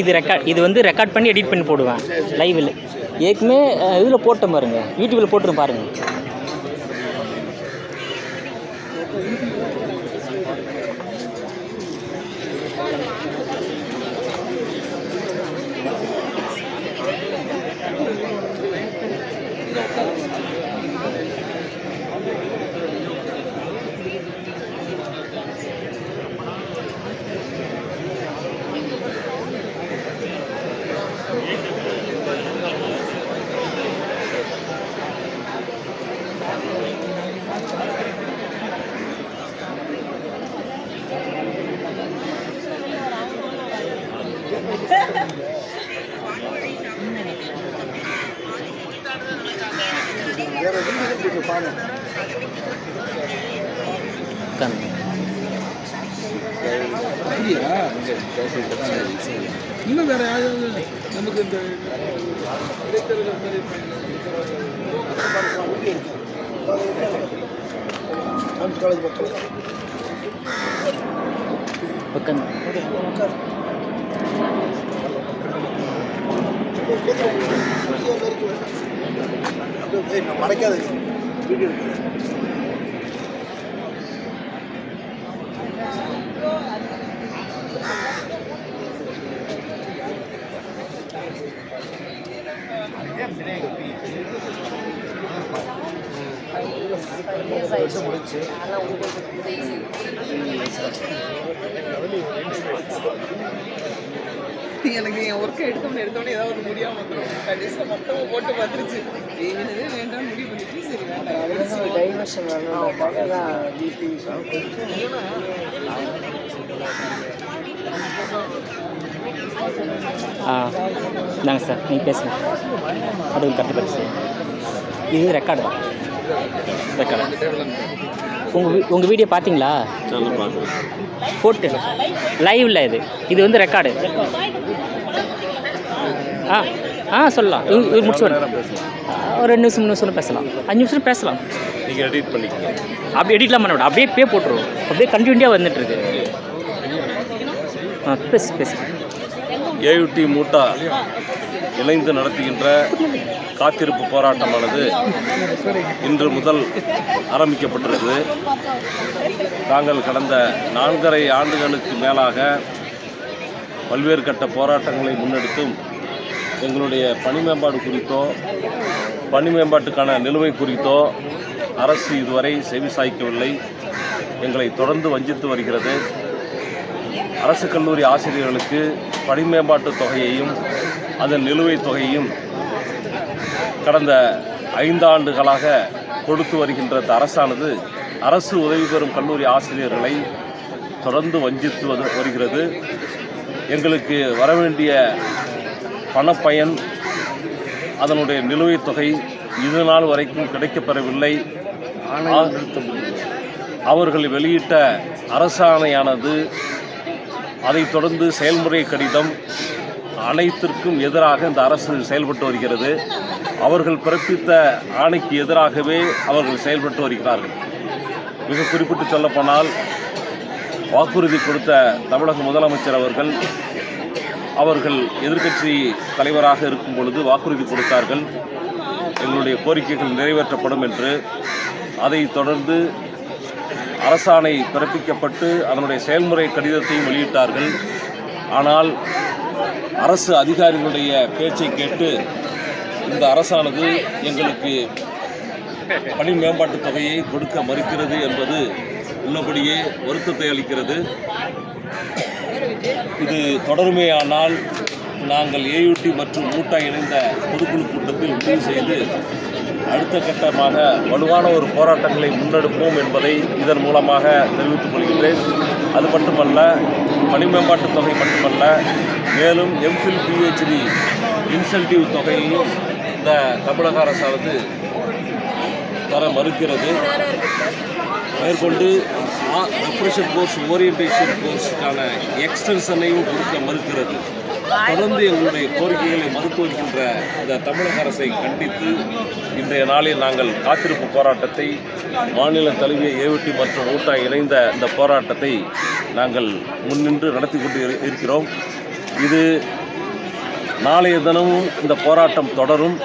இது வந்து ரெக்கார்ட் பண்ணி எடிட் பண்ணி போடுவேன் லைவில். ஏற்கனவே இதில் போட்டேன் பாருங்க, யூடியூப்பில் போட்டுருங்க பாருங்கள். இன்னும் வேற யாராவது நமக்கு இந்த காலேஜ் மக்கள் மறைக்காத வீடியோ எடுக்கிறேன். எனக்கு என் ஒர்க்கை எடுத்தோன்னே ஏதாவது ஒரு முடியாமல் வந்துடும். கடைசியில் மொத்தமாக போட்டு பார்த்துருச்சு. வேணுனே வேண்டாம்னு முடிவு பண்ணிட்டு சரி வேண்டாம் டைவர்ஷன் நாங்கள் சார் நீங்கள் பேசுங்க. அது கரெக்டாக பேசுங்க. இது ரெக்கார்டு தான். உங்கள் வீடியோ பார்த்தீங்களா? போட்டு லைவில் இது வந்து ரெக்கார்டு. சொல்லலாம். இது முடிச்சு ஒரு 2 நிமிஷம் 3 நிமிஷம் பேசலாம், 5 நிமிஷம் பேசலாம். நீங்கள் எடிட் பண்ணிக்கங்க. அப்படி எடிட்லாம் பண்ண விட அப்படியே போட்டுருவோம். அப்படியே கண்டினியூட்டியாக வந்துட்டுருக்கு. பேசு. ஏயுடி மூட்டா இணைந்து நடத்துகின்ற காத்திருப்பு போராட்டமானது இன்று முதல் ஆரம்பிக்கப்பட்டிருக்கிறது. நாங்கள் கடந்த 4.5 ஆண்டுகளுக்கு மேலாக பல்வேறு கட்ட போராட்டங்களை முன்னெடுத்தும் எங்களுடைய பணி மேம்பாடு குறித்தோ பணி மேம்பாட்டுக்கான நிலுவை குறித்தோ அரசு இதுவரை செவிசாய்க்கவில்லை. எங்களை தொடர்ந்து வஞ்சித்து வருகிறது. அரசு கல்லூரி ஆசிரியர்களுக்கு பணி மேம்பாட்டு தொகையையும் அதன் நிலுவைத் தொகையையும் கடந்த 5 ஆண்டுகளாக கொடுத்து வருகின்ற அரசானது அரசு உதவி பெறும் கல்லூரி ஆசிரியர்களை தொடர்ந்து வஞ்சித்து வருகிறது. எங்களுக்கு வரவேண்டிய பணப்பயன், அதனுடைய நிலுவைத் தொகை இது நாள் வரைக்கும் கிடைக்கப்பெறவில்லை. அவர்கள் வெளியிட்ட அரசாணையானது, அதைத் தொடர்ந்து செயல்முறை கடிதம் அனைத்திற்கும் எதிராக இந்த அரசு செயல்பட்டு வருகிறது. அவர்கள் பிறப்பித்த ஆணைக்கு எதிராகவே அவர்கள் செயல்பட்டு வருகிறார்கள். மிக குறிப்பிட்டு சொல்லப்போனால், வாக்குறுதி கொடுத்த தமிழக முதலமைச்சர் அவர்கள் எதிர்க்கட்சி தலைவராக இருக்கும் பொழுது வாக்குறுதி கொடுத்தார்கள், எங்களுடைய கோரிக்கைகள் நிறைவேற்றப்படும் என்று. அதைத் தொடர்ந்து அரசாணை பிறப்பிக்கப்பட்டு அதனுடைய செயல்முறை கடிதத்தையும் வெளியிட்டார்கள். ஆனால் அரசு அதிகாரிகளுடைய பேச்சை கேட்டு இந்த அரசானது எங்களுக்கு பணி மேம்பாட்டுத் தொகையை கொடுக்க மறுக்கிறது என்பது உள்ளபடியே வருத்தத்தை அளிக்கிறது. இது தொடருமேயானால் நாங்கள் ஏயுடி மற்றும் மூட்டா இணைந்த பொதுக்குழு கூட்டத்தில் முடிவு செய்து அடுத்த கட்டமாக வலுவான ஒரு போராட்டங்களை முன்னெடுப்போம் என்பதை இதன் மூலமாக தெரிவித்துக் கொள்கின்றேன். அது மட்டுமல்ல, பணி மேம்பாட்டுத் தொகை மட்டுமல்ல, மேலும் எம்ஃபில் பிஹெச்டி இன்சென்டிவ் தொகையையும் இந்த தமிழக அரசானது தர மறுக்கிறது. மேற்கொண்டு ரெஃப்ரெஷர் கோர்ஸ், ஓரியன்டேஷன் கோர்ஸுக்கான எக்ஸ்டென்ஷனையும் கொடுக்க மறுக்கிறது. தொடர்ந்து எங்களுடைய கோரிக்கைகளை மறுத்து வருகின்ற இந்த தமிழக அரசை கண்டித்து இன்றைய நாளில் நாங்கள் காத்திருப்பு போராட்டத்தை, மாநில தழுவிய ஏயுடி மற்றும் மூட்டா இணைந்த இந்த போராட்டத்தை நாங்கள் முன்னின்று நடத்தி கொண்டு இருக்கிறோம். இது நாளைய தினமும் இந்த போராட்டம் தொடரும்.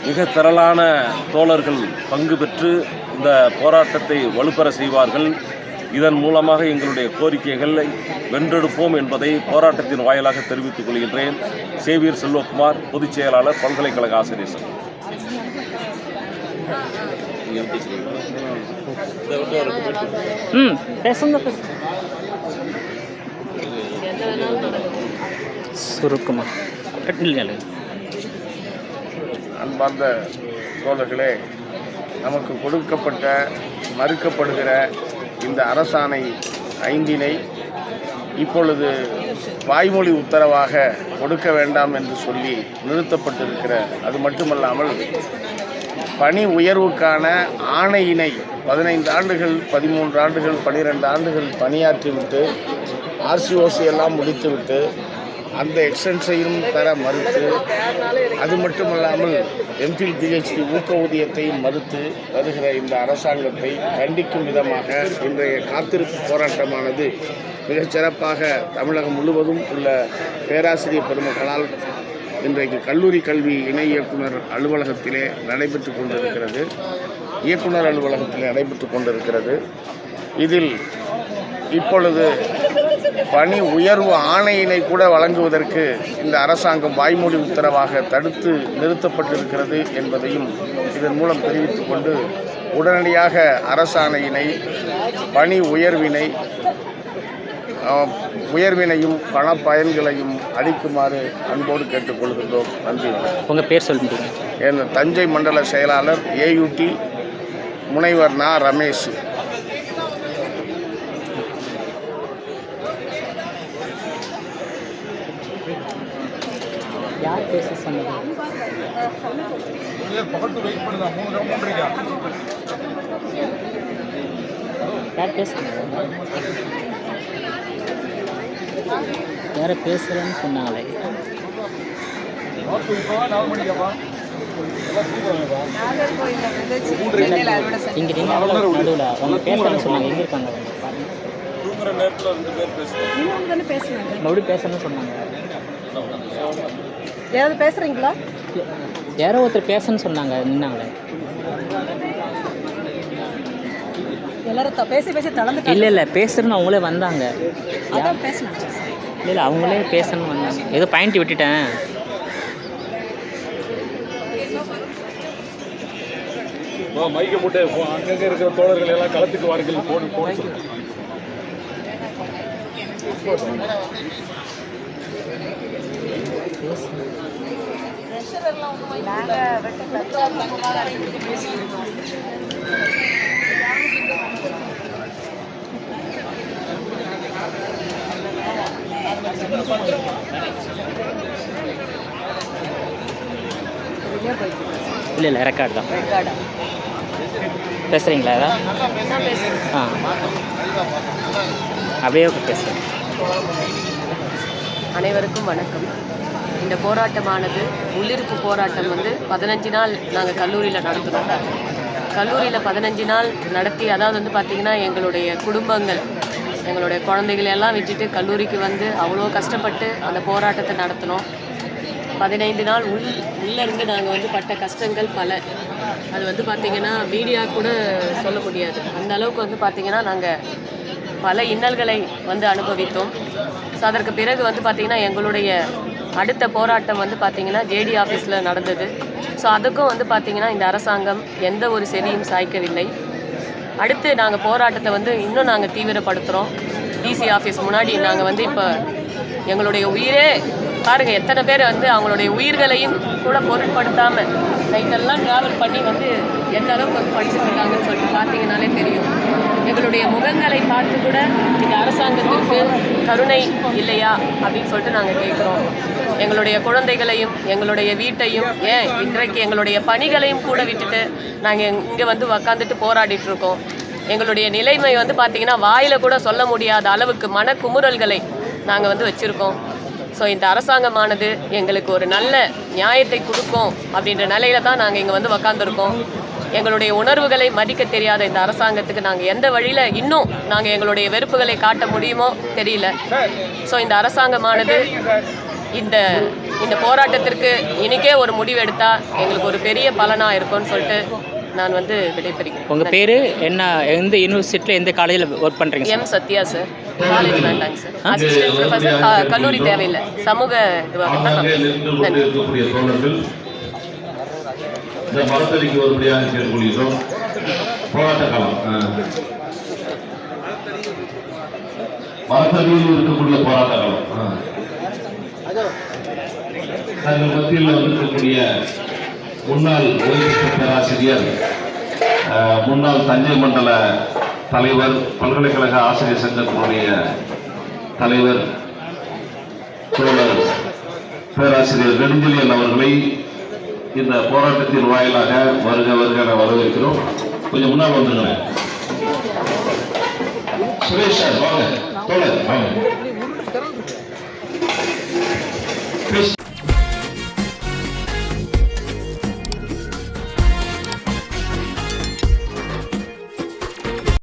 மிக திரளான தோழர்கள் பங்கு பெற்று இந்த போராட்டத்தை வலுப்பெற செய்வார்கள். இதன் மூலமாக எங்களுடைய கோரிக்கைகளை வென்றெடுப்போம் என்பதை போராட்டத்தின் வாயிலாக தெரிவித்துக் கொள்கின்றேன். சேவியர் செல்வகுமார், பொதுச் செயலாளர், பல்கலைக்கழக ஆசிரியர் சங்கம். சுருக்குமா அன்பார்ந்த தோழர்களே, நமக்கு கொடுக்கப்பட்ட மறுக்கப்படுகிற இந்த அரசாணை 5 இப்பொழுது வாய்மொழி உத்தரவாக கொடுக்க வேண்டாம் என்று சொல்லி நிறுத்தப்பட்டிருக்கிற, அது மட்டுமல்லாமல் பணி உயர்வுக்கான ஆணையினை 15 ஆண்டுகள், 13 ஆண்டுகள், 12 ஆண்டுகள் பணியாற்றிவிட்டு ஆர்சிஓசி எல்லாம் முடித்துவிட்டு அந்த எக்ஸ்டென்ஷனையும் தர மறுத்து, அது மட்டுமல்லாமல் எம்பில் பிஹெச்டி ஊக்க ஊதியத்தையும் மறுத்து வருகிற இந்த அரசாங்கத்தை கண்டிக்கும் விதமாக இன்றைய காத்திருப்பு போராட்டமானது மிகச் சிறப்பாக தமிழகம் முழுவதும் உள்ள பேராசிரியர் பெருமக்களால் இன்றைக்கு கல்லூரி கல்வி இணை இயக்குனர் அலுவலகத்திலே நடைபெற்று கொண்டிருக்கிறது. இயக்குனர் அலுவலகத்திலே நடைபெற்று கொண்டிருக்கிறது. இதில் இப்பொழுது பணி உயர்வு ஆணையினை கூட வழங்குவதற்கு இந்த அரசாங்கம் வாய்மொழி உத்தரவாக தடுத்து நிறுத்தப்பட்டிருக்கிறது என்பதையும் இதன் மூலம் தெரிவித்துக் கொண்டு, உடனடியாக அரசாணையினை, பணி உயர்வினையும் பண பயன்களையும் அளிக்குமாறு அன்போடு கேட்டுக்கொள்கின்றோம். நன்றி. உங்கள் பேர் சொல்லுங்க. என் தஞ்சை மண்டல செயலாளர் AUT முனைவர் நா. ரமேஷ். யார் பேச சொன்னது? யார் பேசுகிறேன்? யாரை பேசுகிறேன்னு சொன்னாங்களே. இங்கே நடுவில் அவங்க பேசுகிறேன்னு சொன்னாங்க. எங்கே இருக்காங்க? மறுபடியும் பேசணும்னு சொன்னாங்க. யாராவது பேசுகிறீங்களா? யாரோ ஒருத்தர் பேசணும்னு சொன்னாங்க, நின்னாங்களே. எல்லாரும் பேசி தளர்ந்து. இல்லை பேசுகிறேன்னு அவங்களே வந்தாங்க. அதான் பேசணும். இல்லை அவங்களே பேசணும்னு வந்தாங்க. ஏதோ பாயிண்ட் விட்டுட்டேன். மைக்க போட்டு அங்கங்கே இருக்கிற தோழர்கள் எல்லாம் களத்துக்கு வார்கள் போன இல்லை ரெக்கார்டு தான். பேசுகிறீங்களா? ஏதாவது அப்படியே பேசுகிறேன். அனைவருக்கும் வணக்கம். இந்த போராட்டமானது உள்ளிருப்பு போராட்டம் 15 நாள் நாங்கள் கல்லூரியில் நடத்துகிறோம். கல்லூரியில் 15 நாள் நடத்தி, அதாவது பார்த்திங்கன்னா எங்களுடைய குடும்பங்கள், எங்களுடைய குழந்தைகளெல்லாம் விட்டுட்டு கல்லூரிக்கு அவ்வளோ கஷ்டப்பட்டு அந்த போராட்டத்தை நடத்தினோம். 15 நாள் உள்ளேருந்து நாங்கள் பட்ட கஷ்டங்கள் பல. அது பார்த்திங்கன்னா மீடியா கூட சொல்ல முடியாது. அந்த அளவுக்கு பார்த்திங்கன்னா நாங்கள் பல இன்னல்களை அனுபவித்தோம். ஸோ அதற்கு பிறகு பார்த்திங்கன்னா எங்களுடைய அடுத்த போராட்டம் பார்த்திங்கன்னா JD ஆஃபீஸில் நடந்தது. ஸோ அதுக்கும் பார்த்திங்கன்னா இந்த அரசாங்கம் எந்த ஒரு செவியும் சாய்க்கவில்லை. அடுத்து நாங்கள் போராட்டத்தை இன்னும் நாங்கள் தீவிரப்படுத்துகிறோம். DC ஆஃபீஸ் முன்னாடி நாங்கள் இப்போ எங்களுடைய உயிரே பாருங்கள், எத்தனை பேர் அவங்களுடைய உயிர்களையும் கூட பொருட்படுத்தாமல் நைட்டெல்லாம் ட்ராவல் பண்ணி எந்த அளவுக்கு படிச்சுட்டு இருக்காங்கன்னு சொல்லிட்டு பார்த்தீங்கன்னாலே தெரியும். எங்களுடைய முகங்களை பார்த்து கூட இந்த அரசாங்கத்திற்கு கருணை இல்லையா அப்படின்னு சொல்லிட்டு நாங்கள் கேட்குறோம். எங்களுடைய குழந்தைகளையும் எங்களுடைய வீட்டையும், ஏன் இன்றைக்கு எங்களுடைய பணிகளையும் கூட விட்டுட்டு நாங்கள் இங்கே உக்காந்துட்டு போராடிட்டு இருக்கோம். எங்களுடைய நிலைமை பார்த்திங்கன்னா வாயில் கூட சொல்ல முடியாத அளவுக்கு மனக்குமுறல்களை நாங்கள் வச்சுருக்கோம். ஸோ இந்த அரசாங்கமானது எங்களுக்கு ஒரு நல்ல நியாயத்தை கொடுக்கும் அப்படின்ற நிலையில தான் நாங்கள் இங்கே உக்காந்துருக்கோம். எங்களுடைய உணர்வுகளை மதிக்க தெரியாத இந்த அரசாங்கத்துக்கு நாங்கள் எந்த வழியில் இன்னும் நாங்கள் எங்களுடைய வெறுப்புகளை காட்ட முடியுமோ தெரியல. ஸோ இந்த அரசாங்கமானது இந்த இந்த போராட்டத்திற்கு இன்னைக்கே ஒரு முடிவு எடுத்தால் எங்களுக்கு ஒரு பெரிய பலனாக இருக்கும்னு சொல்லிட்டு நான் வந்து விடைபெறுகிறேன். உங்கள் பேர் என்ன, எந்த யூனிவர்சிட்டியில் எந்த காலேஜில் ஒர்க் பண்ணுறீங்க? M Sathya sir. காலேஜ் வேண்டாங்க சார், அசிஸ்டன்ட் ப்ரொஃபஸர். கல்லூரி தேவையில்லை, சமூக இதுவாக தான். நன்றி. இந்த மரத்தடிக்கு ஒருபடியாக கேட்கொள்கிறோம். போராட்ட காலம் மரத்தடியில் இருக்கக்கூடிய போராட்ட காலம் தங்கள் மத்தியில் வந்திருக்கக்கூடிய முன்னாள் ஓய்வு பெற்ற பேராசிரியர், முன்னாள் தஞ்சை மண்டல தலைவர், பல்கலைக்கழக ஆசிரியர் சங்கத்தினுடைய தலைவர் தோழர் பேராசிரியர் நெடுஞ்செழியன் அவர்களை இந்த போராட்டத்தின் வாயிலாக வருக வருக வரவேற்கிறோம். கொஞ்சம் முன்னால் வந்துங்களேன். சுரேஷ் சார் வாங்க, தோழர் வாங்க.